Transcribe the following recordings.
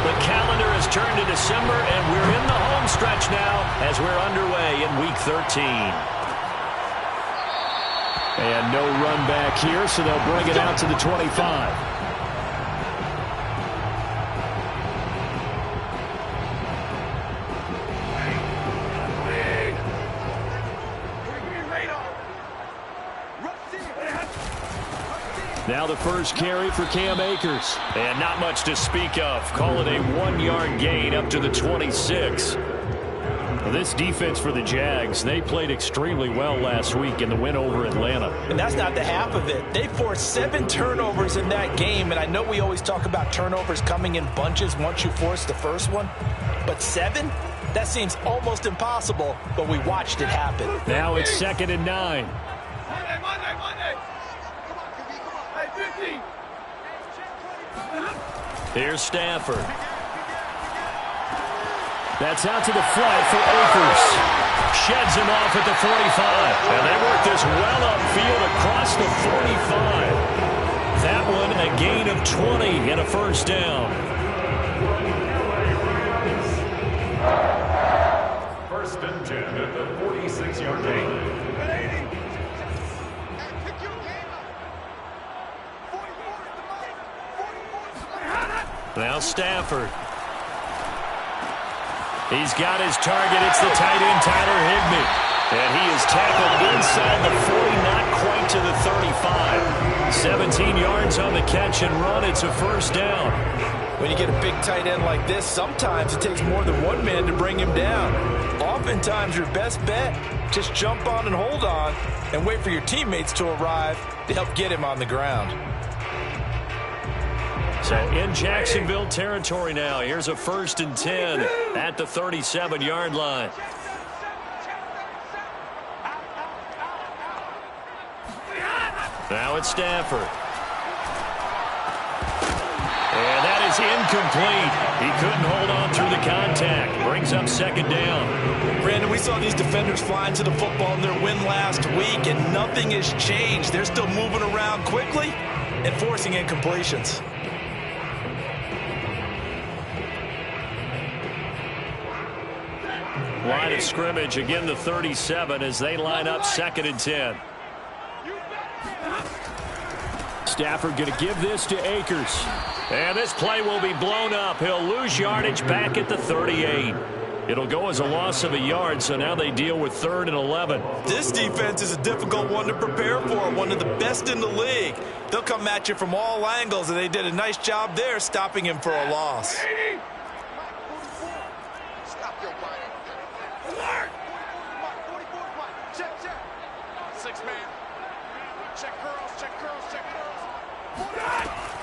The calendar has turned to December, and we're in the home stretch now as we're underway in Week 13. And no run back here, so they'll bring it out to the 25. Now the first carry for Cam Akers. And not much to speak of. Call it a 1-yard gain up to the 26. Well, this defense for the Jags, they played extremely well last week in the win over Atlanta. And that's not the half of it. They forced 7 turnovers in that game, and I know we always talk about turnovers coming in bunches once you force the first one, but 7? That seems almost impossible, but we watched it happen. Now it's 2nd and 9. Monday. Hey, 50. Here's Stafford. That's out to the flat for Akers. Sheds him off at the 45. And they work this well upfield across the 45. That one a gain of 20 and a first down. First and 10 at the 46-yard line. Now Stafford. He's got his target. It's the tight end, Tyler Higbee. And he is tackled inside the 40, not quite to the 35. 17 yards on the catch and run. It's a first down. When you get a big tight end like this, sometimes it takes more than one man to bring him down. Oftentimes, your best bet, just jump on and hold on and wait for your teammates to arrive to help get him on the ground. So in Jacksonville territory now. Here's a 1st and 10 at the 37-yard line. Now it's Stafford. And that is incomplete. He couldn't hold on through the contact. Brings up 2nd down. Brandon, we saw these defenders flying to the football in their win last week, and nothing has changed. They're still moving around quickly and forcing incompletions. Line of scrimmage, again the 37 as they line up 2nd and 10. Stafford going to give this to Akers. And this play will be blown up. He'll lose yardage back at the 38. It'll go as a loss of a yard, so now they deal with 3rd and 11. This defense is a difficult one to prepare for, one of the best in the league. They'll come at you from all angles, and they did a nice job there stopping him for a loss.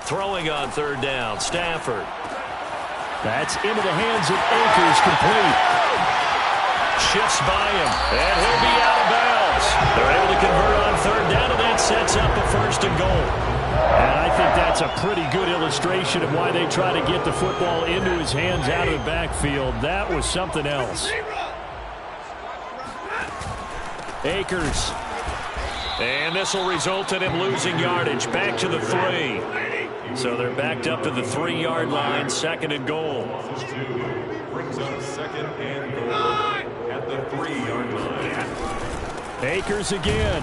Throwing on 3rd down, Stafford. That's into the hands of Akers, complete. Shifts by him, and he'll be out of bounds. They're able to convert on 3rd down, and that sets up a 1st and goal. And I think that's a pretty good illustration of why they try to get the football into his hands out of the backfield. That was something else. Akers. And this will result in him losing yardage back to the 3. So they're backed up to the 3-yard line, 2nd and goal. Brings up 2nd and goal at the 3-yard line. Akers again.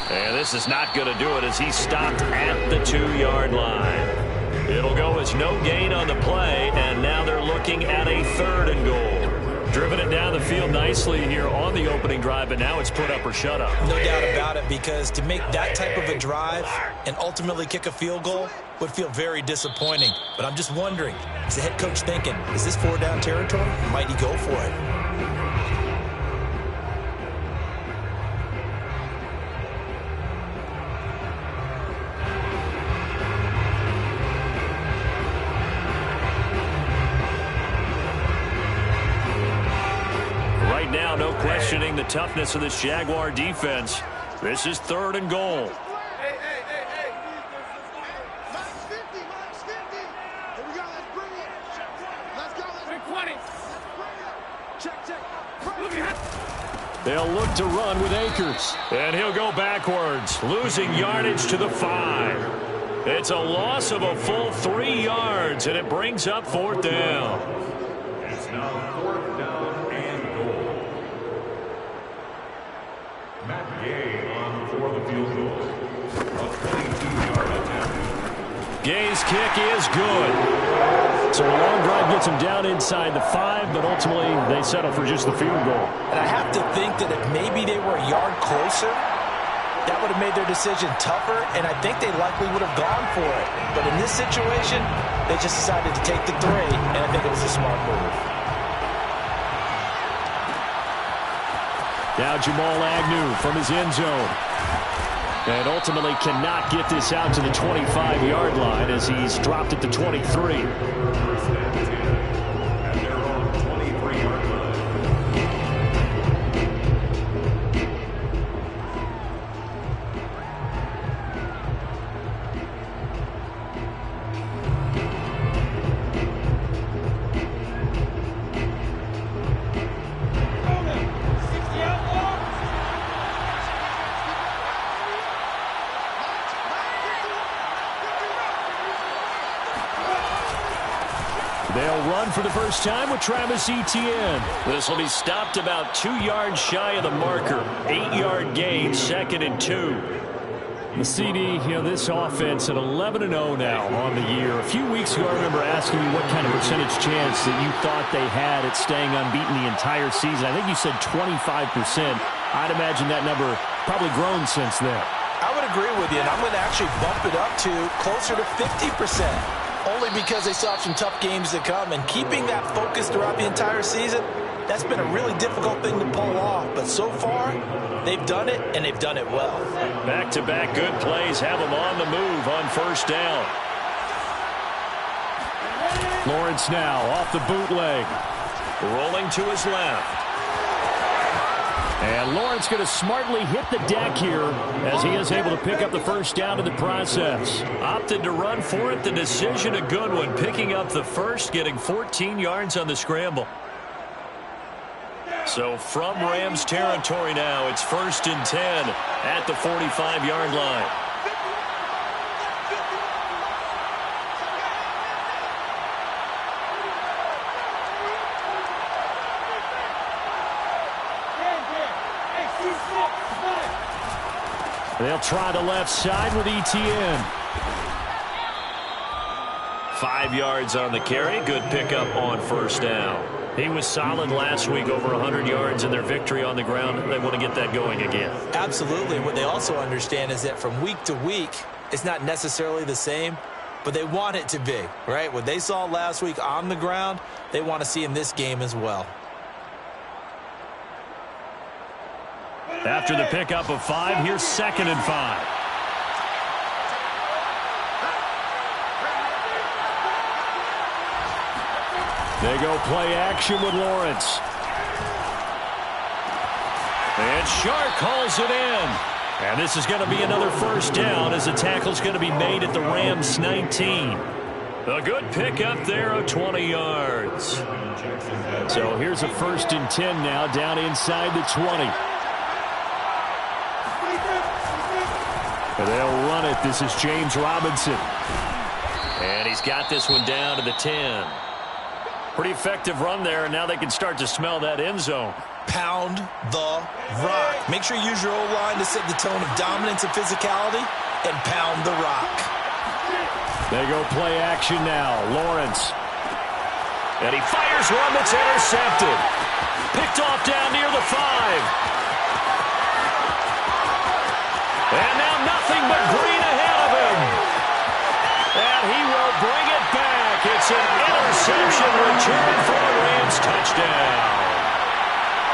And this is not going to do it as he's stopped at the 2-yard line. It'll go as no gain on the play, and now they're looking at a 3rd and goal. Driven it down the field nicely here on the opening drive, but now it's put up or shut up. No doubt about it, because to make that type of a drive and ultimately kick a field goal would feel very disappointing. But I'm just wondering, is the head coach thinking, is this 4-down territory? Might he go for it? Now, no questioning the toughness of this Jaguar defense. This is 3rd and goal. Hey. Max 50. Here we go. Let's bring it. Let's go. Let's 20. Check. They'll look to run with Akers. And he'll go backwards, losing yardage to the 5. It's a loss of a full 3 yards, and it brings up 4th down. It's now 4th down and goal. Matt Gay on for the field goal. A 22-yard attempt. Gay's kick is good. So a long drive gets them down inside the 5, but ultimately they settle for just the field goal. And I have to think that if maybe they were a yard closer, that would have made their decision tougher, and I think they likely would have gone for it. But in this situation, they just decided to take the 3, and I think it was a smart move. Now Jamal Agnew from his end zone. And ultimately cannot get this out to the 25-yard line as he's dropped at the 23. First and 10 at their own 23-yard line. They'll run for the first time with Travis Etienne. This will be stopped about 2 yards shy of the marker. 8-yard gain, 2nd and 2. The CD, this offense at 11-0 now on the year. A few weeks ago, I remember asking you what kind of percentage chance that you thought they had at staying unbeaten the entire season. I think you said 25%. I'd imagine that number probably grown since then. I would agree with you, and I'm going to actually bump it up to closer to 50%. Only because they still have some tough games to come, and keeping that focus throughout the entire season, that's been a really difficult thing to pull off. But so far, they've done it, and they've done it well. Back-to-back good plays have them on the move on 1st down. Lawrence now off the bootleg. Rolling to his left. And Lawrence going to smartly hit the deck here as he is able to pick up the 1st down in the process. Opted to run for it. The decision a good one. Picking up the 1st, getting 14 yards on the scramble. So from Rams territory now, it's 1st and 10 at the 45-yard line. They'll try the left side with Etienne. 5 yards on the carry. Good pickup on 1st down. He was solid last week, over 100 yards in their victory on the ground. They want to get that going again. Absolutely. What they also understand is that from week to week, it's not necessarily the same, but they want it to be, right? What they saw last week on the ground, they want to see in this game as well. After the pickup of 5, here's 2nd and 5. They go play action with Lawrence. And Shark hauls it in. And this is going to be another 1st down as the tackle's going to be made at the Rams 19. A good pickup there of 20 yards. So here's a 1st and 10 now down inside the 20. They'll run it. This is James Robinson. And he's got this one down to the 10. Pretty effective run there, and now they can start to smell that end zone. Pound the rock. Make sure you use your O-line to set the tone of dominance and physicality, and pound the rock. They go play action now. Lawrence. And he fires one that's intercepted. Picked off down near the 5. And now nothing but green ahead of him. And he will bring it back. It's an interception return for a Rams touchdown.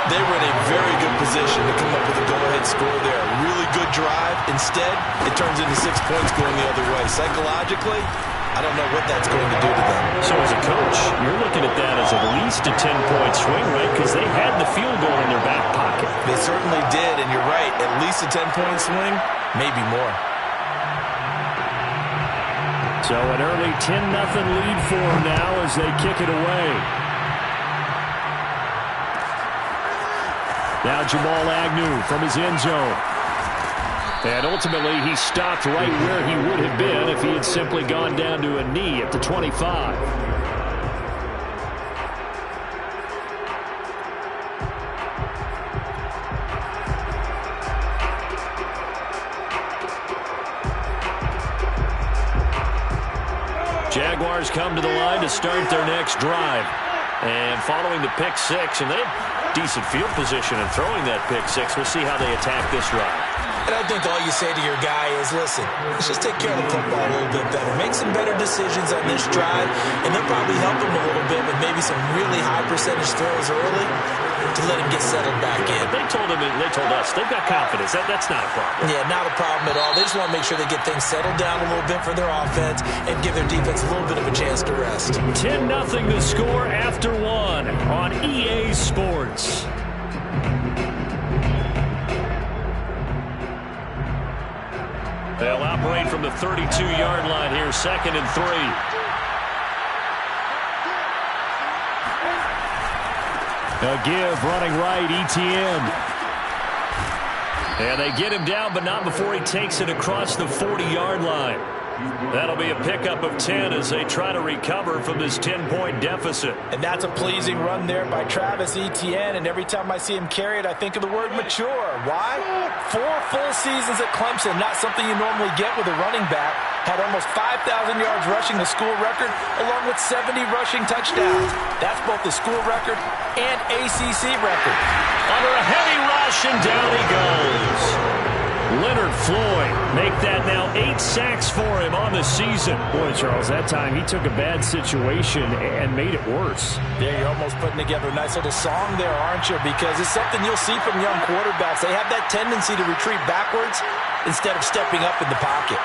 They were in a very good position to come up with a go-ahead score there. A really good drive. Instead, it turns into 6 points going the other way. Psychologically, I don't know what that's going to do to them. So as a coach, you're looking at that as at least a 10-point swing, right? Because they had the field goal in their back pocket. They certainly did, and you're right. At least a 10-point swing, maybe more. So an early 10-0 lead for them now as they kick it away. Now Jamal Agnew from his end zone. And ultimately, he stopped right where he would have been if he had simply gone down to a knee at the 25. Jaguars come to the line to start their next drive. And following the pick six, and they have decent field position in throwing that pick six. We'll see how they attack this drive. And I think all you say to your guy is, listen, let's just take care of the football a little bit better. Make some better decisions on this drive, and they'll probably help him a little bit with maybe some really high percentage throws early to let him get settled back in. They told us, they've got confidence. That's not a problem. Yeah, not a problem at all. They just want to make sure they get things settled down a little bit for their offense and give their defense a little bit of a chance to rest. 10-0 the score after one on EA Sports. They'll operate from the 32-yard line here, 2nd and 3. A give, running right, Etienne. And they get him down, but not before he takes it across the 40-yard line. That'll be a pickup of 10 as they try to recover from this 10-point deficit. And that's a pleasing run there by Travis Etienne, and every time I see him carry it, I think of the word mature. Why? 4 full seasons at Clemson, not something you normally get with a running back. Had almost 5,000 yards rushing, the school record, along with 70 rushing touchdowns. That's both the school record and ACC record. Under a heavy rush, and down he goes. Leonard Floyd make that now 8 sacks for him on the season. Boy, Charles, that time he took a bad situation and made it worse. Yeah, you're almost putting together a nice little song there, aren't you? Because it's something you'll see from young quarterbacks. They have that tendency to retreat backwards instead of stepping up in the pocket.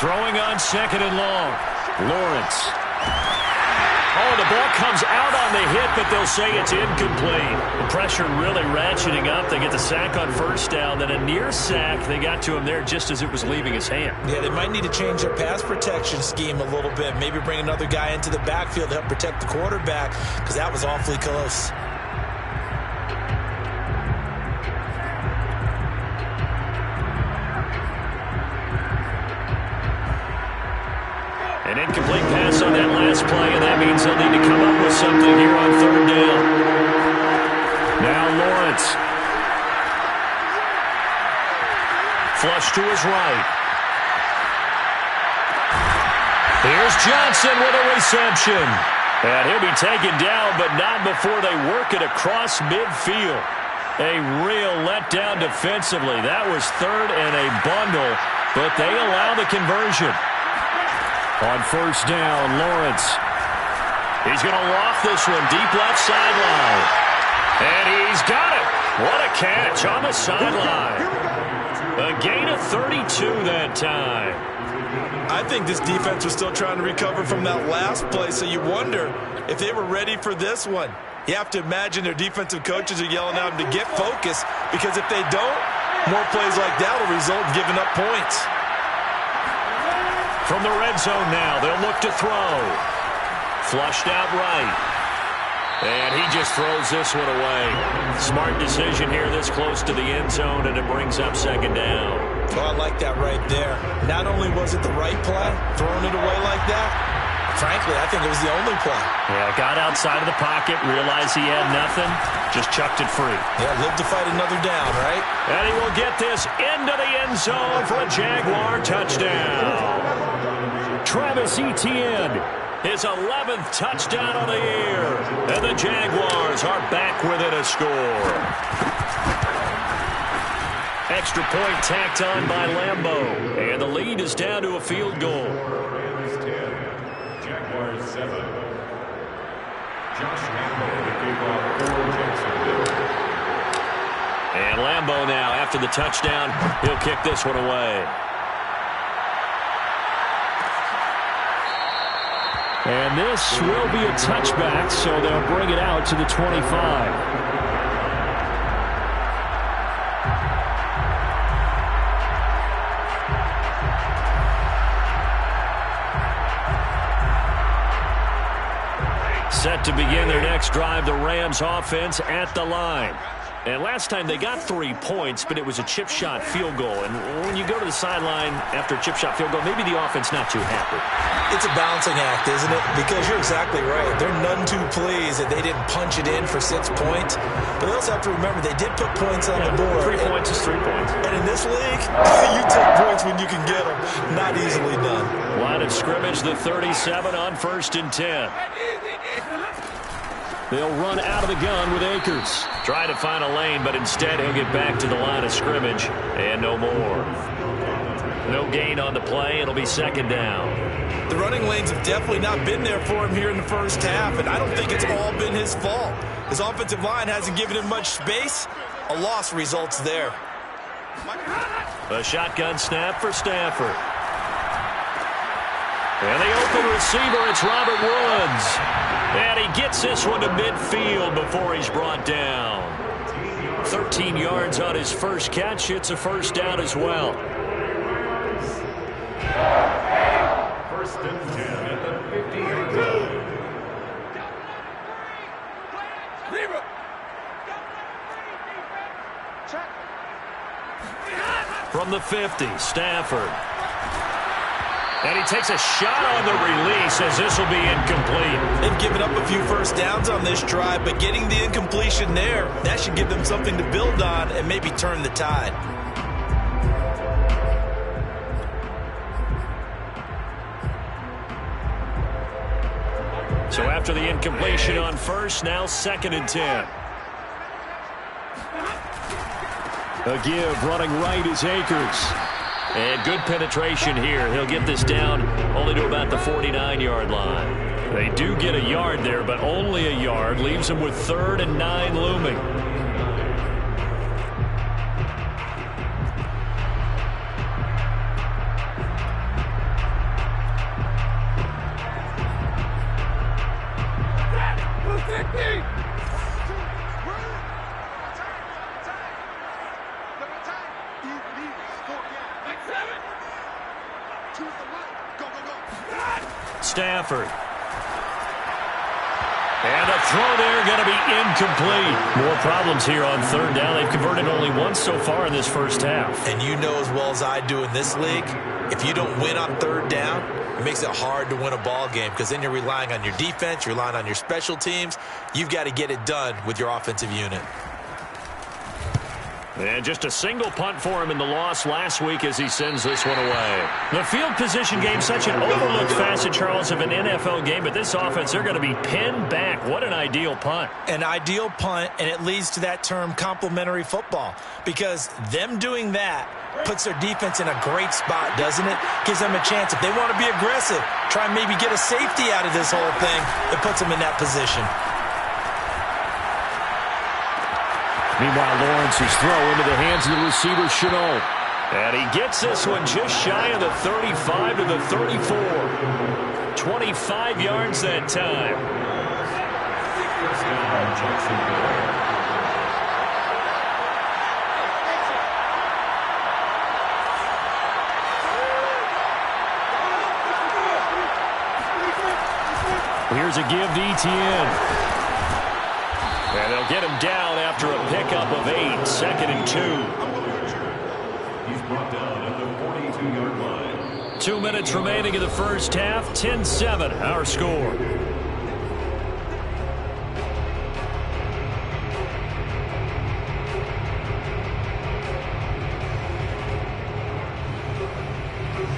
Throwing on 2nd and long. Lawrence. Oh, the ball comes out on the hit, but they'll say it's incomplete. The pressure really ratcheting up. They get the sack on 1st down, then a near sack. They got to him there just as it was leaving his hand. Yeah, they might need to change their pass protection scheme a little bit. Maybe bring another guy into the backfield to help protect the quarterback, because that was awfully close. An incomplete pass on that last play, and that means they'll need to come up with something here on 3rd down. Now Lawrence. Flush to his right. Here's Johnson with a reception. And he'll be taken down, but not before they work it across midfield. A real letdown defensively. That was 3rd and a bundle, but they allow the conversion. On 1st down, Lawrence. He's going to loft this one deep left sideline. And he's got it. What a catch on the sideline. A gain of 32 that time. I think this defense was still trying to recover from that last play, so you wonder if they were ready for this one. You have to imagine their defensive coaches are yelling at them to get focused, because if they don't, more plays like that will result in giving up points. From the red zone now, they'll look to throw. Flushed out right. And he just throws this one away. Smart decision here this close to the end zone, and it brings up 2nd down. Oh, I like that right there. Not only was it the right play, throwing it away like that, frankly, I think it was the only play. Yeah, got outside of the pocket, realized he had nothing, just chucked it free. Yeah, live to fight another down, right? And he will get this into the end zone for a Jaguar touchdown. Travis Etienne, his 11th touchdown of the year. And the Jaguars are back within a score. Extra point tacked on by Lambeau. And the lead is down to a field goal. Rams 10, Jaguars 7. Josh Lambeau to kick off for Jacksonville. And Lambeau now, after the touchdown, he'll kick this one away. And this will be a touchback, so they'll bring it out to the 25. Set to begin their next drive, the Rams offense at the line. And last time they got 3 points, but it was a chip shot field goal. And when you go to the sideline after a chip shot field goal, maybe the offense not too happy. It's a balancing act, isn't it? Because you're exactly right. They're none too pleased that they didn't punch it in for 6 points. But they also have to remember they did put points on the board. 3 points is 3 points. And in this league, you take points when you can get them. Not easily done. Line of scrimmage, the 37 on 1st and 10. They'll run out of the gun with Akers. Try to find a lane, but instead he'll get back to the line of scrimmage and no more. No gain on the play. It'll be 2nd down. The running lanes have definitely not been there for him here in the first half, and I don't think it's all been his fault. His offensive line hasn't given him much space. A loss results there. A shotgun snap for Stafford. And the open receiver, it's Robert Woods. And he gets this one to midfield before he's brought down. 13 yards on his first catch. It's a 1st down as well. 1st and 10 at the 50-yard line. From the 50, Stafford. And he takes a shot on the release as this will be incomplete. They've given up a few first downs on this drive, but getting the incompletion there, that should give them something to build on and maybe turn the tide. So after the incompletion on 1st, now 2nd and 10. A give running right is Akers. And good penetration here. He'll get this down only to about the 49-yard line. They do get a yard there, but only a yard. Leaves them with 3rd and 9 looming. Stafford. And a throw there going to be incomplete. More problems here on 3rd down. They've converted only once so far in this first half. And you know as well as I do in this league, if you don't win on 3rd down, it makes it hard to win a ball game because then you're relying on your defense, you're relying on your special teams. You've got to get it done with your offensive unit. And just a single punt for him in the loss last week as he sends this one away. The field position game, such an overlooked facet, Charles, of an NFL game. But this offense, they're going to be pinned back. What an ideal punt. An ideal punt, and it leads to that term complementary football. Because them doing that puts their defense in a great spot, doesn't it? Gives them a chance. If they want to be aggressive, try and maybe get a safety out of this whole thing, it puts them in that position. Meanwhile, Lawrence's throw into the hands of the receiver, Chenault. And he gets this one just shy of the 35 to the 34. 25 yards that time. Here's a give to Etienne. And they'll get him down after a pickup of 8. 2nd and 2. He's brought down at the 42-yard line. 2 minutes remaining in the first half. 10-7, our score.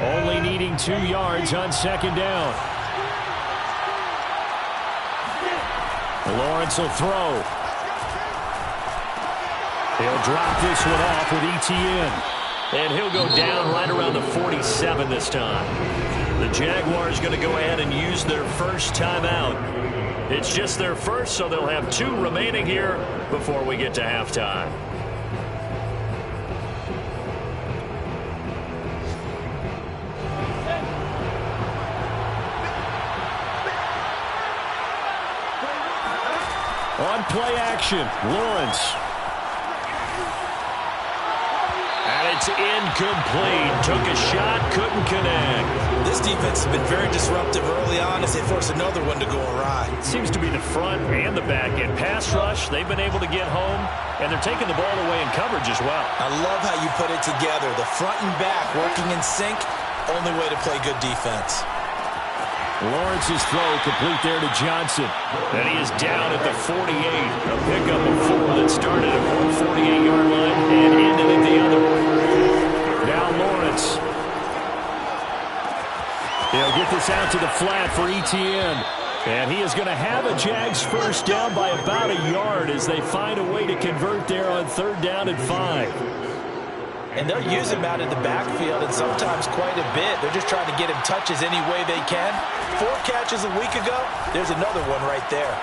Only needing 2 yards on 2nd down. Lawrence will throw. He'll drop this one off with Etienne. And he'll go down right around the 47 this time. The Jaguars going to go ahead and use their first timeout. It's just their first, so they'll have 2 remaining here before we get to halftime. On play action, Lawrence. And it's incomplete. Took a shot, couldn't connect. This defense has been very disruptive early on as they force another one to go awry. Seems to be the front and the back end. Pass rush, they've been able to get home, and they're taking the ball away in coverage as well. I love how you put it together. The front and back working in sync, only way to play good defense. Lawrence's throw complete there to Johnson. And he is down at the 48. A pickup of 4 that started at 148-yard line and ended at the other. Now Lawrence. He'll get this out to the flat for Etienne. And he is going to have a Jags first down by about a yard as they find a way to convert there on 3rd down and 5. And they'll use him out in the backfield and sometimes quite a bit. They're just trying to get him touches any way they can. 4 catches a week ago. There's another one right there.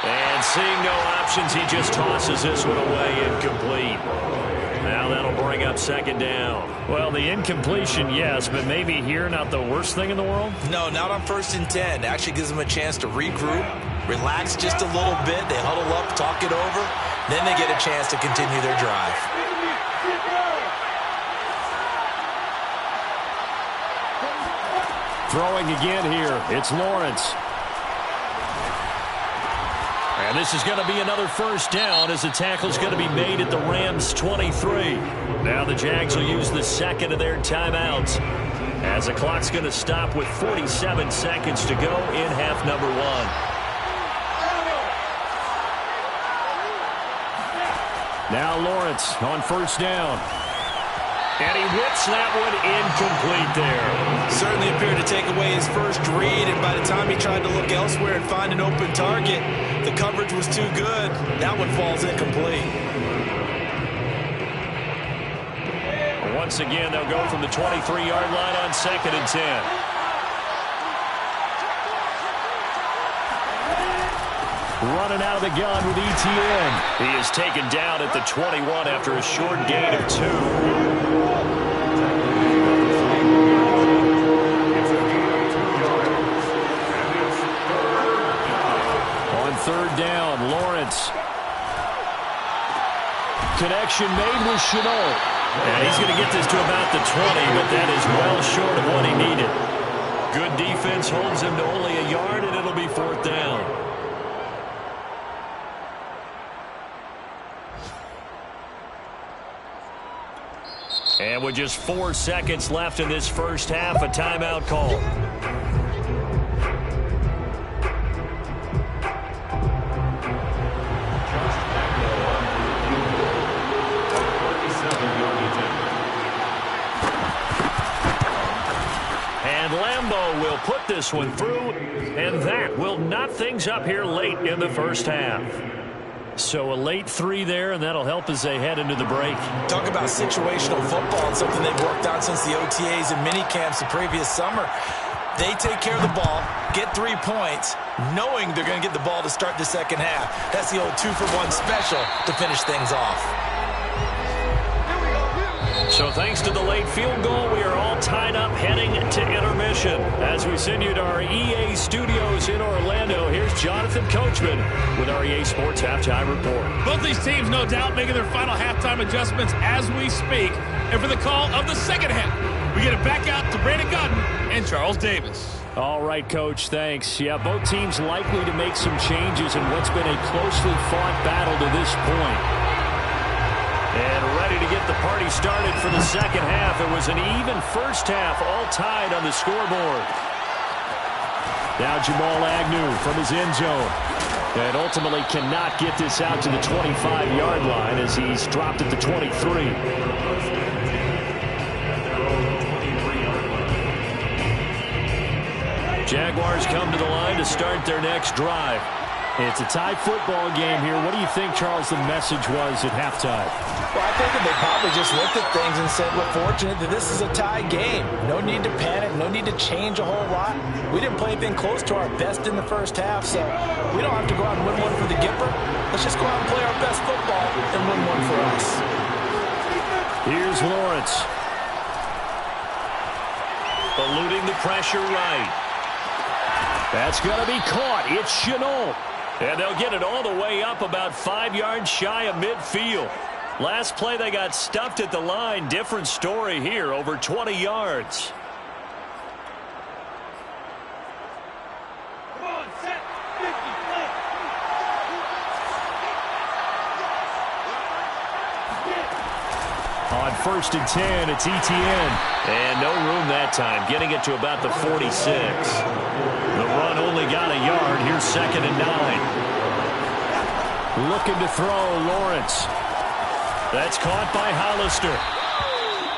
And seeing no options, he just tosses this one away incomplete. Now that'll bring up 2nd down. Well, the incompletion, yes, but maybe here not the worst thing in the world? No, not on 1st and 10. Actually gives them a chance to regroup, relax just a little bit. They huddle up, talk it over. Then they get a chance to continue their drive. Throwing again here. It's Lawrence. And this is going to be another first down as the tackle is going to be made at the Rams' 23. Now the Jags will use the 2nd of their timeouts as the clock's going to stop with 47 seconds to go in half number 1. Now Lawrence on 1st down. And he whips that one incomplete there. Certainly appeared to take away his first read, and by the time he tried to look elsewhere and find an open target, the coverage was too good. That one falls incomplete. Once again, they'll go from the 23-yard line on 2nd and 10. Running out of the gun with Etienne. He is taken down at the 21 after a short gain of 2. On 3rd down, Lawrence. Connection made with Chenault. And he's going to get this to about the 20, but that is well short of what he needed. Good defense holds him to only a yard, and it'll be 4th down. And with just 4 seconds left in this first half, a timeout call. And Lambeau will put this one through, and that will knot things up here late in the first half. So a late 3 there, and that'll help as they head into the break. Talk about situational football, and something they've worked on since the OTAs and mini camps the previous summer. They take care of the ball, get 3 points, knowing they're going to get the ball to start the second half. That's the old 2-for-1 special to finish things off. So thanks to the late field goal, we are all tied up heading to intermission. As we send you to our EA studios in Orlando, here's Jonathan Coachman with our EA Sports Halftime Report. Both these teams, no doubt, making their final halftime adjustments as we speak. And for the call of the second half, we get it back out to Brandon Godden and Charles Davis. All right, Coach, thanks. Yeah, both teams likely to make some changes in what's been a closely fought battle to this point. And ready to get the party started for the second half. It was an even first half, all tied on the scoreboard. Now Jamal Agnew from his end zone. And ultimately cannot get this out to the 25-yard line as he's dropped at the 23. Jaguars come to the line to start their next drive. It's a tie football game here. What do you think, Charles, the message was at halftime? Well, I think that they probably just looked at things and said, we're fortunate that this is a tie game. No need to panic, no need to change a whole lot. We didn't play anything close to our best in the first half, so we don't have to go out and win one for the Gipper. Let's just go out and play our best football and win one for us. Here's Lawrence. Eluding the pressure right. That's going to be caught. It's Chenault. And they'll get it all the way up about 5 yards shy of midfield. Last play they got stuffed at the line. Different story here, over 20 yards. Come on, set, 50, play. On 1st and 10, it's ETN. And no room that time, getting it to about the 46. The run only got a yard. Here's 2nd and 9. Looking to throw, Lawrence. That's caught by Hollister.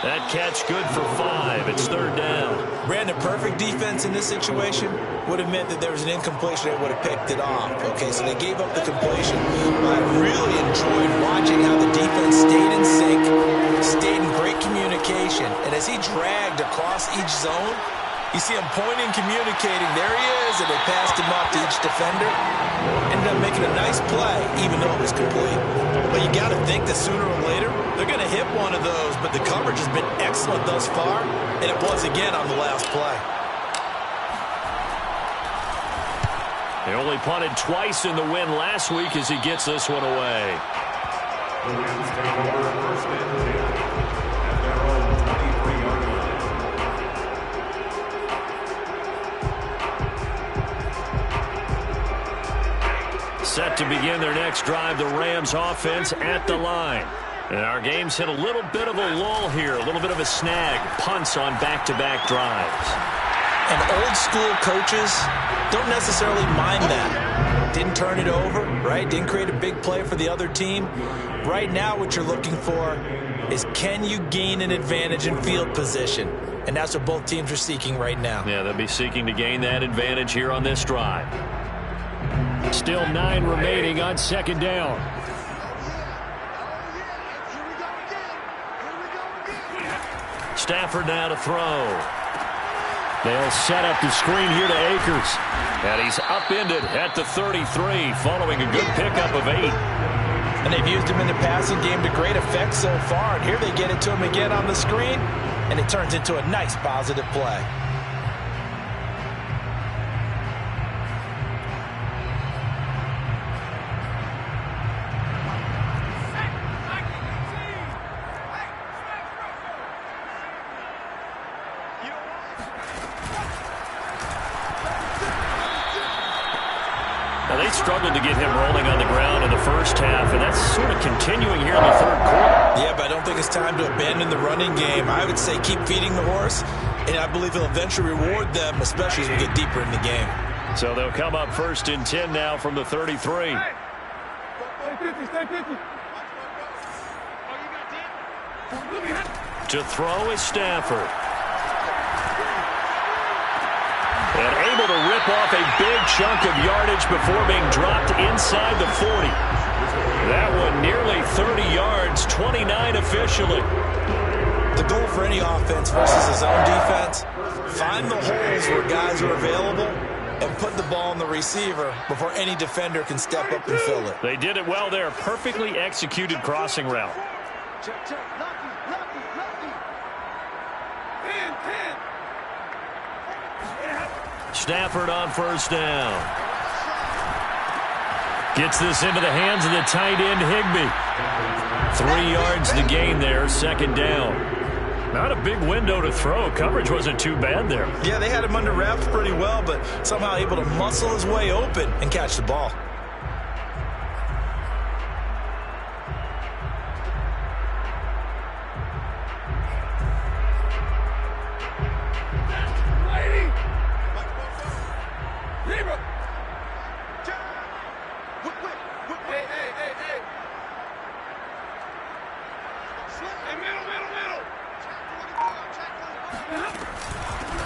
That catch good for 5. It's 3rd down. Brandon, perfect defense in this situation would have meant that there was an incompletion. They would have picked it off. Okay, so they gave up the completion. I really enjoyed watching how the defense stayed in sync, stayed in great communication. And as he dragged across each zone, you see him pointing, communicating. There he is, and they passed him off to each defender. Ended up making a nice play, even though it was complete. But you got to think that sooner or later, they're going to hit one of those. But the coverage has been excellent thus far, and it was again on the last play. They only punted twice in the win last week as he gets this one away. The Rams take over 1st and 10 at their own 23-yard line. Set to begin their next drive, the Rams offense at the line. And our game's hit a little bit of a lull here, a little bit of a snag. Punts on back-to-back drives. And old school coaches don't necessarily mind that. Didn't turn it over, right? Didn't create a big play for the other team. Right now what you're looking for is, can you gain an advantage in field position? And that's what both teams are seeking right now. Yeah, they'll be seeking to gain that advantage here on this drive. Still 9 remaining on 2nd down. Stafford now to throw. They'll set up the screen here to Akers. And he's upended at the 33 following a good pickup of 8. And they've used him in the passing game to great effect so far. And here they get it to him again on the screen, and it turns into a nice positive play. Now, they struggled to get him rolling on the ground in the first half, and that's sort of continuing here in the 3rd quarter. Yeah, but I don't think it's time to abandon the running game. I would say keep feeding the horse, and I believe he'll eventually reward them, especially as we get deeper in the game. So they'll come up 1st and 10 now from the 33. Stay 50, stay 50. To throw is Stafford. And able to rip off a big chunk of yardage before being dropped inside the 40. That one nearly 30 yards, 29 officially. The goal for any offense versus his own defense, find the holes where guys are available and put the ball on the receiver before any defender can step up and fill it. They did it well there. Perfectly executed crossing route. Check, check, lucky, lucky, lucky. 10, 10. Stafford on 1st down. Gets this into the hands of the tight end, Higbee. 3 yards to gain there, 2nd down. Not a big window to throw. Coverage wasn't too bad there. Yeah, they had him under wraps pretty well, but somehow able to muscle his way open and catch the ball.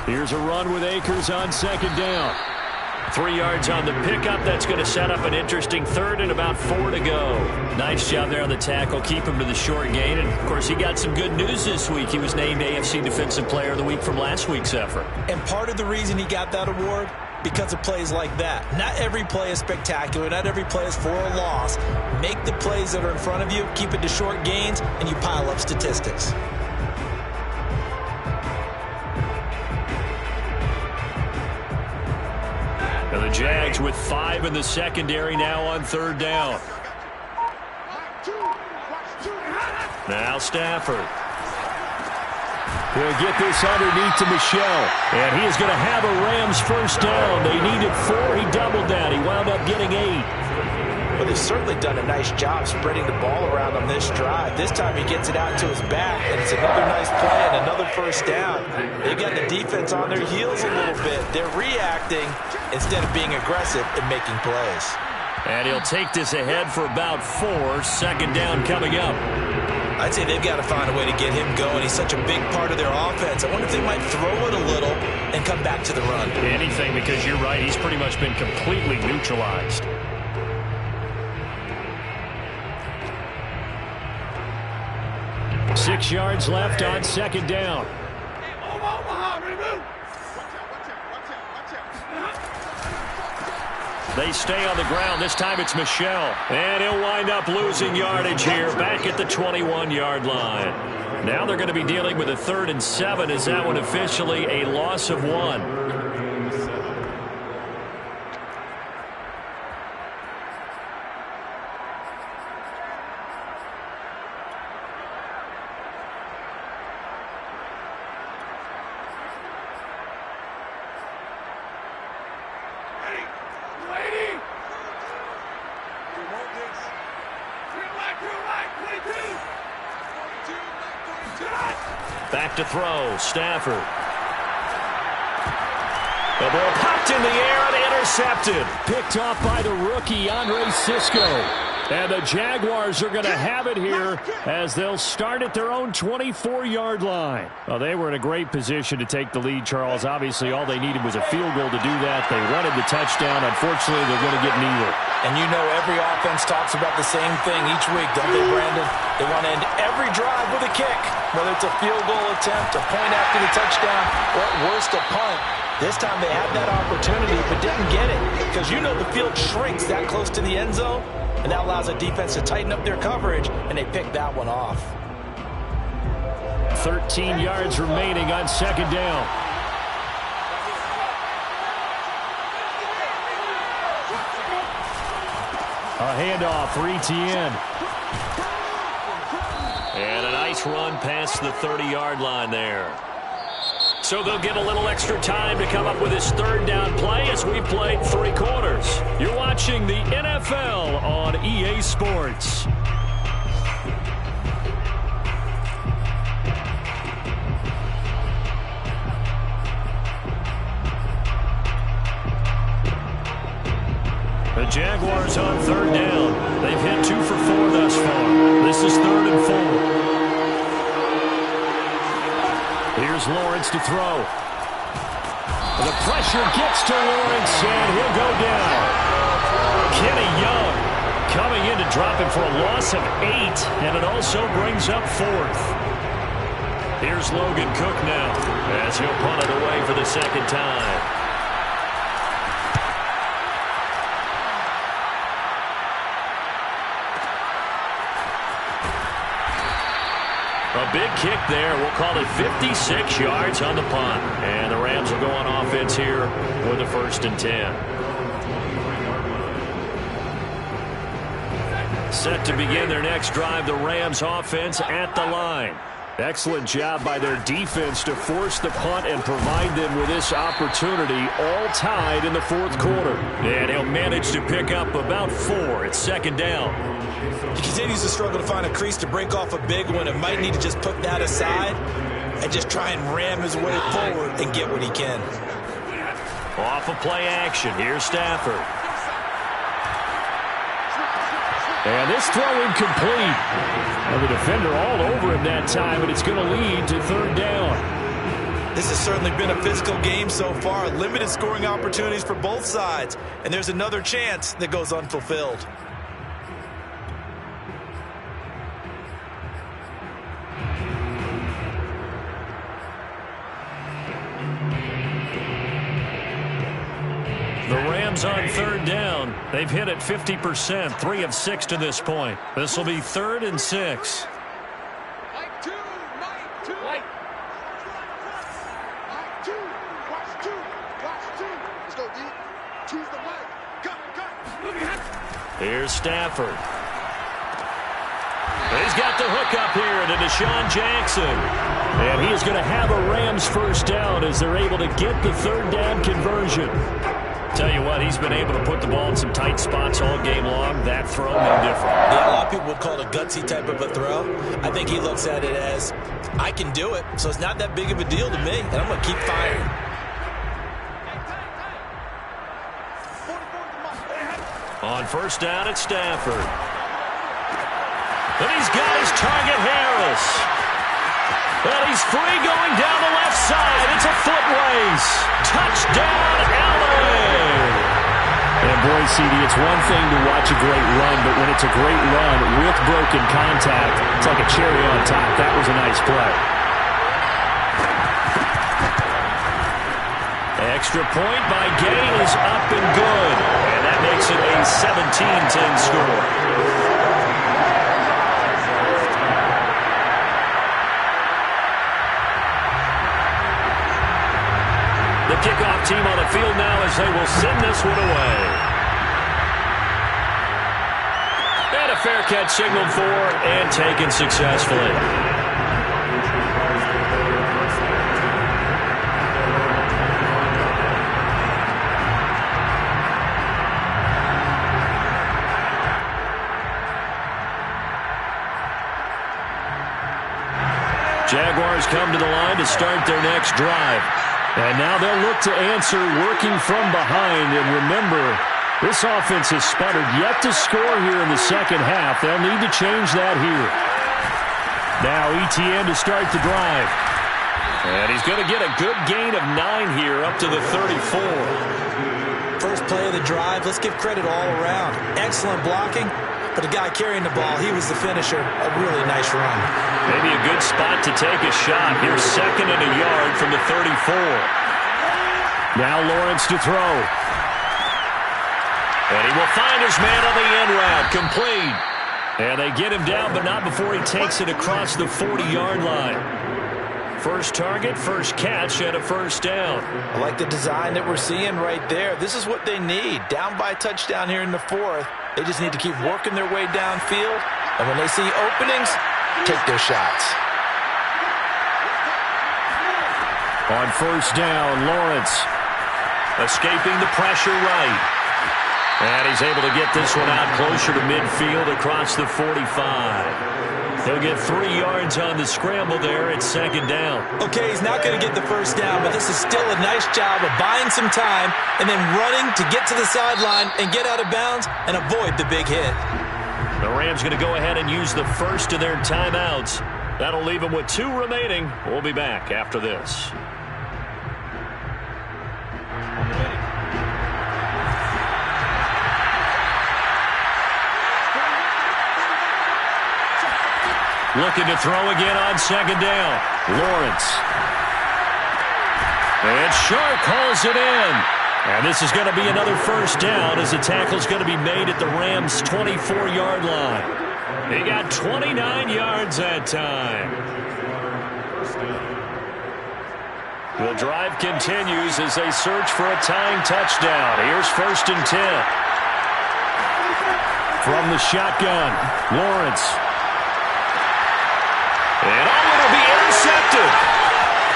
Here's a run with Akers on 2nd down. 3 yards on the pickup. That's going to set up an interesting 3rd and about 4 to go. Nice job there on the tackle. Keep him to the short gain. And, of course, he got some good news this week. He was named AFC Defensive Player of the Week from last week's effort. And part of the reason he got that award, because of plays like that. Not every play is spectacular. Not every play is for a loss. Make the plays that are in front of you, keep it to short gains, and you pile up statistics. And the Jags with 5 in the secondary now on 3rd down. Now Stafford. He'll get this underneath to Michel. And he is going to have a Rams first down. They needed 4. He doubled that. He wound up getting 8. Well, they've certainly done a nice job spreading the ball around on this drive. This time he gets it out to his back, and it's another nice play and another first down. They've got the defense on their heels a little bit. They're reacting instead of being aggressive and making plays. And he'll take this ahead for about 4. 2nd down coming up. I'd say they've got to find a way to get him going. He's such a big part of their offense. I wonder if they might throw it a little and come back to the run. Anything, because you're right. He's pretty much been completely neutralized. Six yards left on 2nd down. They stay on the ground. This time it's Michel. And he'll wind up losing yardage here back at the 21-yard line. Now they're going to be dealing with a 3rd and 7. Is that one officially a loss of 1? Back to throw, Stafford. The ball popped in the air and intercepted. Picked off by the rookie, Andre Sisco. And the Jaguars are going to have it here as they'll start at their own 24-yard line. Well, they were in a great position to take the lead, Charles. Obviously, all they needed was a field goal to do that. They wanted the touchdown. Unfortunately, they're going to get neither. And you know every offense talks about the same thing each week, don't they, Brandon? They want to end every drive with a kick, whether it's a field goal attempt, a point after the touchdown, or at worst, a punt. This time they had that opportunity but didn't get it because you know the field shrinks that close to the end zone, and that allows the defense to tighten up their coverage, and they picked that one off. 13 yards remaining on 2nd down. A handoff for Etienne. And a nice run past the 30-yard line there. So they'll get a little extra time to come up with his 3rd down play as we played 3 quarters. You're watching the NFL on EA Sports. The Jaguars on 3rd down. They've hit 2 for 4 thus far. This is 3rd and 4. Here's Lawrence to throw. The pressure gets to Lawrence, and he'll go down. Kenny Young coming in to drop him for a loss of 8, and it also brings up 4th. Here's Logan Cook now as he'll punt it away for the 2nd time. A big kick there. We'll call it 56 yards on the punt. And the Rams will go on offense here with a 1st and 10. Set to begin their next drive, the Rams offense at the line. Excellent job by their defense to force the punt and provide them with this opportunity, all tied in the 4th quarter. And he'll manage to pick up about 4 at 2nd down. He continues to struggle to find a crease to break off a big one and might need to just put that aside and just try and ram his way forward and get what he can. Off of play action, here's Stafford. And this throw incomplete. And the defender all over him that time, and it's going to lead to 3rd down. This has certainly been a physical game so far. Limited scoring opportunities for both sides. And there's another chance that goes unfulfilled. The Rams on 3rd down. They've hit it 50%, 3 of 6 to this point. This will be 3rd and 6. Let's go, D. 2 Here's Stafford. He's got the hook up here to Deshaun Jackson. And he is going to have a Rams first down as they're able to get the third down conversion. Tell you what, he's been able to put the ball in some tight spots all game long. That throw, no different. Yeah, a lot of people would call it a gutsy type of a throw. I think he looks at it as, I can do it, so it's not that big of a deal to me, and I'm going to keep firing. On first down, it's Stafford. And he's got his target, Harris. And he's free going down the left side. It's a foot race. Touchdown, LA. And boy, CD, it's one thing to watch a great run, but when it's a great run with broken contact, it's like a cherry on top. That was a nice play. Extra point by Gay is up and good. And that makes it a 17-10 score. The kickoff team on the field now as they will send this one away. And a fair catch signaled for and taken successfully. Jaguars come to the line to start their next drive. And now they'll look to answer working from behind. And remember, this offense has sputtered yet to score here in the second half. They'll need to change that here. Now ETN to start the drive. And he's going to get a good gain of 9 here up to the 34. First play of the drive, let's give credit all around. Excellent blocking, but the guy carrying the ball, he was the finisher. A really nice run. Maybe a good spot to take a shot. Here's second and a yard from the 34. Now Lawrence to throw. And he will find his man on the end route. Complete. And they get him down, but not before he takes it across the 40-yard line. First target, first catch, and a first down. I like the design that we're seeing right there. This is what they need. Down by a touchdown here in the fourth. They just need to keep working their way downfield. And when they see openings, take their shots. On first down, Lawrence. Escaping the pressure right. And he's able to get this one out closer to midfield across the 45. He'll get 3 yards on the scramble there at second down. Okay, he's not going to get the first down, but this is still a nice job of buying some time and then running to get to the sideline and get out of bounds and avoid the big hit. The Rams going to go ahead and use the first of their timeouts. That'll leave them with 2 remaining. We'll be back after this. Looking to throw again on second down. Lawrence. And Shark calls it in. And this is going to be another first down as the tackle's going to be made at the Rams' 24-yard line. He got 29 yards that time. The drive continues as they search for a tying touchdown. Here's first and 10. From the shotgun, Lawrence. And it'll be intercepted.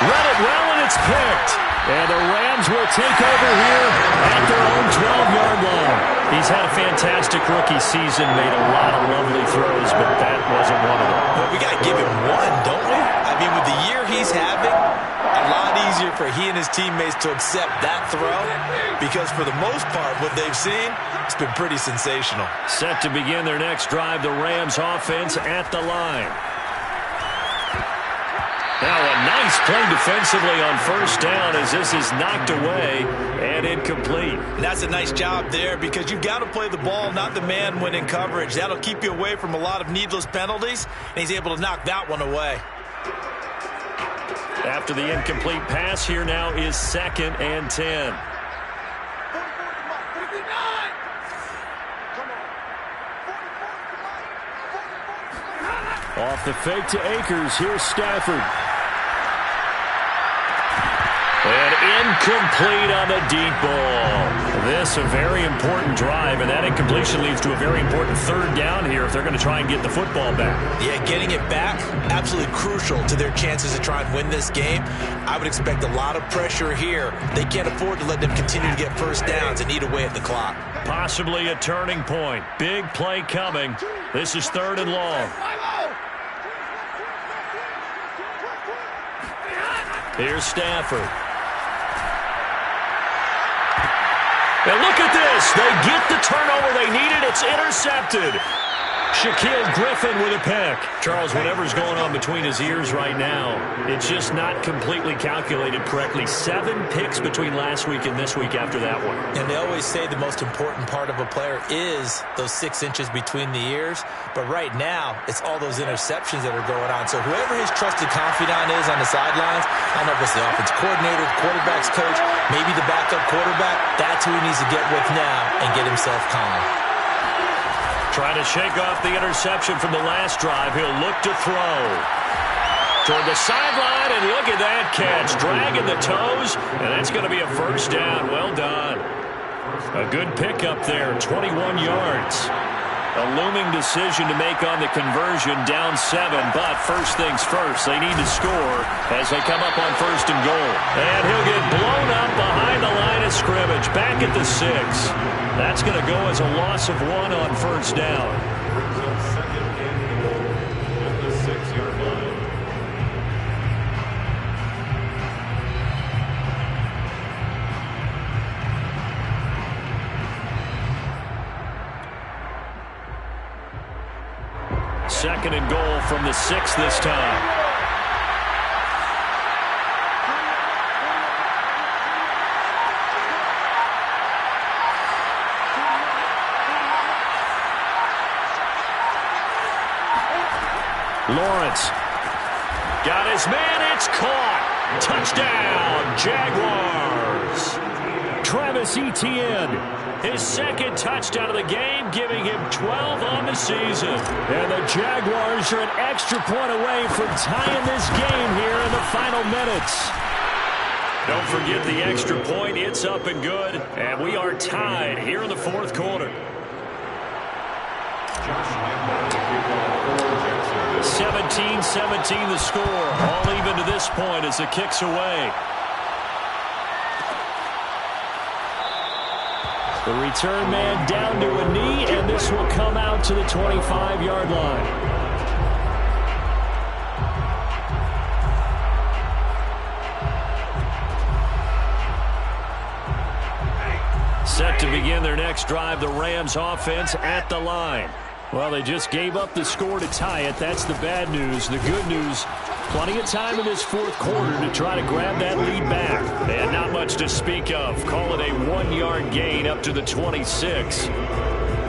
Read it well, and it's picked. And the Rams will take over here at their own 12-yard line. He's had a fantastic rookie season, made a lot of lovely throws, but that wasn't one of them. Well, we got to give him one, don't we? I mean, with the year he's having, a lot easier for he and his teammates to accept that throw because for the most part, what they've seen, it's been pretty sensational. Set to begin their next drive, the Rams offense at the line. Now a nice play defensively on first down as this is knocked away and incomplete. And that's a nice job there because you've got to play the ball, not the man when in coverage. That'll keep you away from a lot of needless penalties, and he's able to knock that one away. After the incomplete pass, here now is second and 10. Off the fake to Akers, here's Stafford. And in Incomplete on the deep ball. This a very important drive, and that incompletion leads to a very important third down here if they're going to try and get the football back. Yeah, getting it back, absolutely crucial to their chances to try and win this game. I would expect a lot of pressure here. They can't afford to let them continue to get first downs and eat away at the clock. Possibly a turning point. Big play coming. This is 3rd and long. Here's Stafford. And look at this. They get the turnover they needed. It's intercepted. Shaquille Griffin with a pick. Charles, whatever's going on between his ears right now, it's just not completely calculated correctly. 7 picks between last week and this week after that one. And they always say the most important part of a player is those 6 inches between the ears. But right now, it's all those interceptions that are going on. So whoever his trusted confidant is on the sidelines, I don't know if it's the offense coordinator, the quarterback's coach, maybe the backup quarterback, that's who he needs to get with now and get himself calm. Trying to shake off the interception from the last drive. He'll look to throw. Toward the sideline, and look at that catch. Dragging the toes, and that's going to be a first down. Well done. A good pickup there, 21 yards. A looming decision to make on the conversion, down 7. But first things first, they need to score as they come up on 1st and goal. And he'll get blown up behind the line of scrimmage, back at the 6. That's going to go as a loss of 1 on 1st down. Brings up 2nd and goal at the 6-yard line. Second and goal from the 6 this time. Lawrence got his man. It's caught. Touchdown, Jaguars. Travis Etienne, his 2nd touchdown of the game, giving him 12 on the season. And the Jaguars are an extra point away from tying this game here in the final minutes. Don't forget the extra point. It's up and good. And we are tied here in the 4th quarter. 17-17 the score. All even to this point as the kick's away. The return man down to a knee, and this will come out to the 25-yard line. Set to begin their next drive, the Rams offense at the line. Well, they just gave up the score to tie it. That's the bad news. The good news, plenty of time in this 4th quarter to try to grab that lead back. And not much to speak of. Call it a 1-yard gain up to the 26.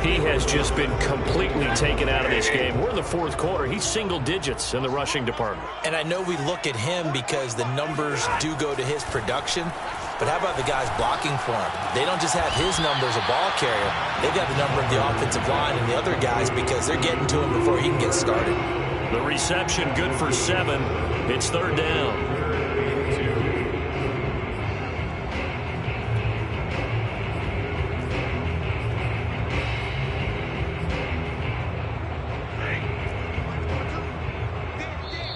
He has just been completely taken out of this game. We're in the 4th quarter. He's single digits in the rushing department. And I know we look at him because the numbers do go to his production. But how about the guys blocking for him? They don't just have his number as a ball carrier. They've got the number of the offensive line and the other guys because they're getting to him before he can get started. The reception good for 7. It's 3rd down.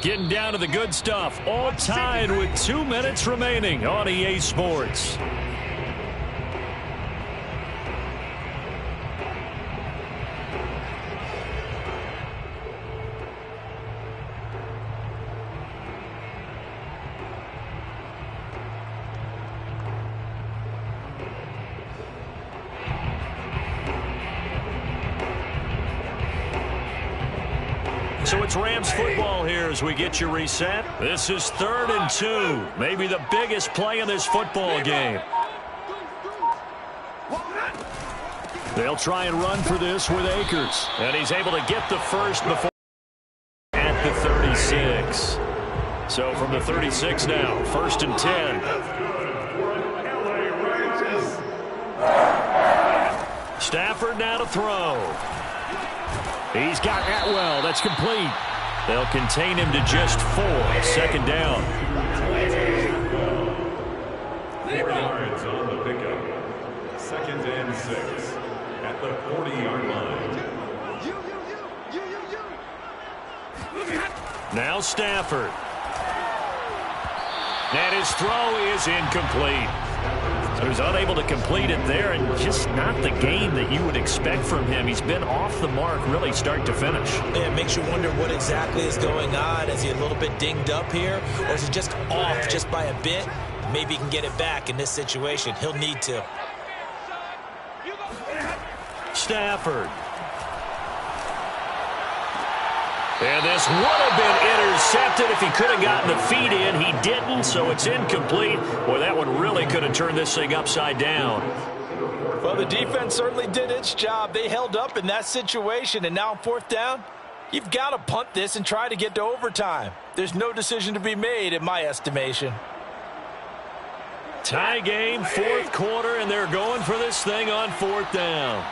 Getting down to the good stuff. All tied with 2 minutes remaining on EA Sports. So it's Rams football here as we get you reset. This is 3rd and 2. Maybe the biggest play in this football game. They'll try and run for this with Akers. And he's able to get the first before at the 36. So from the 36 now, 1st and 10. Stafford now to throw. He's got Atwell. That's complete. They'll contain him to just 4. 2nd down. 4 yards on the pickup. 2nd and 6 at the 40-yard line. Now Stafford. And his throw is incomplete. So he's unable to complete it there, and just not the game that you would expect from him. He's been off the mark really start to finish. Yeah, it makes you wonder what exactly is going on. Is he a little bit dinged up here, or is he just off just by a bit? Maybe he can get it back in this situation. He'll need to. Stafford. And this would have been intercepted if he could have gotten the feet in. He didn't, so it's incomplete. Boy, that one really could have turned this thing upside down. Well, the defense certainly did its job. They held up in that situation, and now on 4th down, you've got to punt this and try to get to overtime. There's no decision to be made in my estimation. Tie game, 4th quarter, and they're going for this thing on 4th down.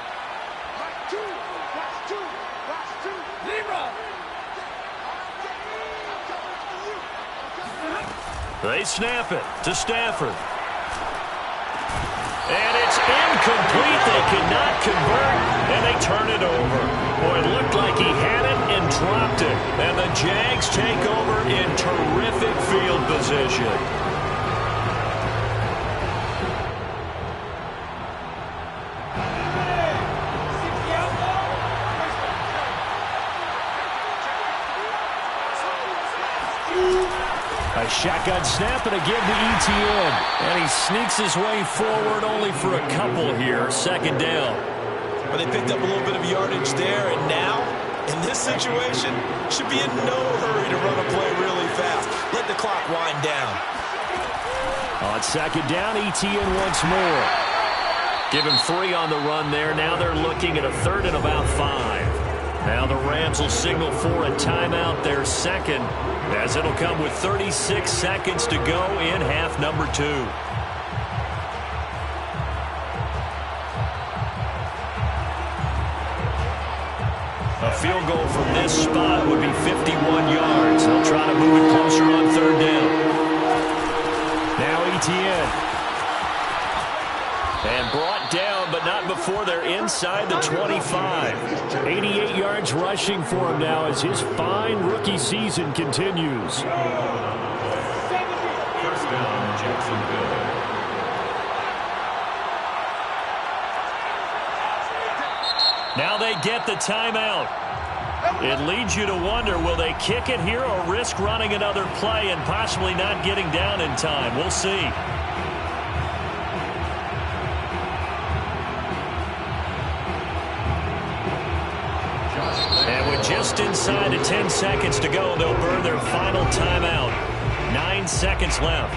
They snap it to Stafford. And it's incomplete. They cannot convert, and they turn it over. Boy, it looked like he had it and dropped it. And the Jags take over in terrific field position. A shotgun snap and again to ETN. And he sneaks his way forward only for a couple here. 2nd down. Well, they picked up a little bit of yardage there, and now, in this situation, should be in no hurry to run a play really fast. Let the clock wind down. On 2nd down, ETN once more. Give him 3 on the run there. Now they're looking at a 3rd and about 5. Now the Rams will signal for a timeout, their 2nd, as it'll come with 36 seconds to go in half number 2. A field goal from this spot would be 51 yards. They'll try to move it closer on 3rd down. Now ETN. And brought down, but not before they're inside the 25. 88 yards rushing for him now as his fine rookie season continues. 1st down, Jacksonville. Now they get the timeout. It leads you to wonder, will they kick it here or risk running another play and possibly not getting down in time? We'll see. And with just inside of 10 seconds to go, they'll burn their final timeout. 9 seconds left.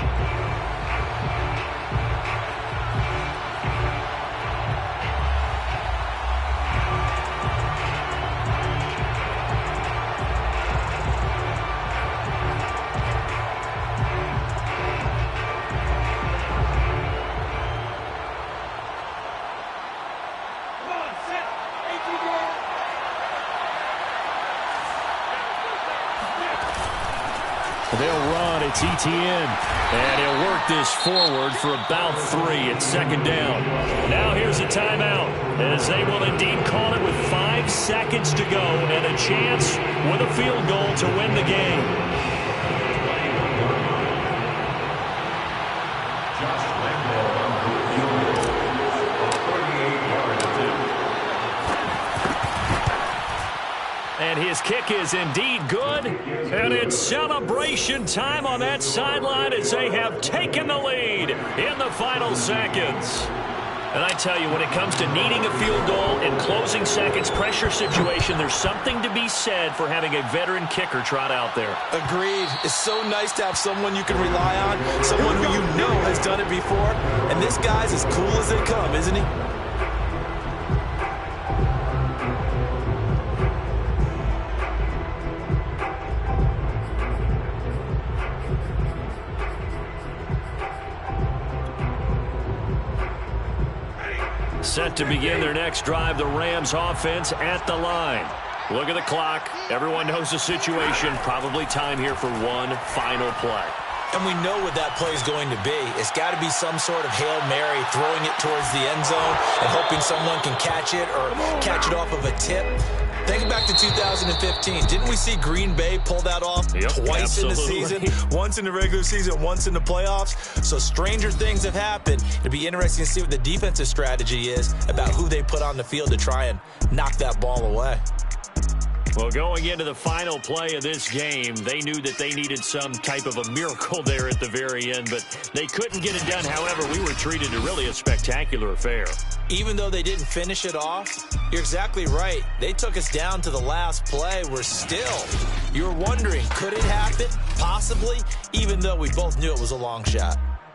They'll run. It's ETN. And he'll work this forward for about 3 at 2nd down. Now here's a timeout, as they will indeed call it with 5 seconds to go and a chance with a field goal to win the game. And his kick is indeed good. And it's celebration time on that sideline as they have taken the lead in the final seconds. And I tell you, when it comes to needing a field goal in closing seconds, pressure situation, there's something to be said for having a veteran kicker trot out there. Agreed. It's so nice to have someone you can rely on, someone who you know has done it before. And this guy's as cool as they come, isn't he? Set to begin their next drive, the Rams offense at the line. Look at the clock. Everyone knows the situation. Probably time here for one final play. And we know what that play is going to be. It's got to be some sort of Hail Mary, throwing it towards the end zone and hoping someone can catch it or catch it off of a tip. Think back to 2015. Didn't we see Green Bay pull that off twice in the season? Once in the regular season, once in the playoffs. So stranger things have happened. It'll be interesting to see what the defensive strategy is about who they put on the field to try and knock that ball away. Well, going into the final play of this game, they knew that they needed some type of a miracle there at the very end, but they couldn't get it done. However, we were treated to really a spectacular affair. Even though they didn't finish it off, you're exactly right. They took us down to the last play. We're still, you're wondering, could it happen? Possibly, even though we both knew it was a long shot.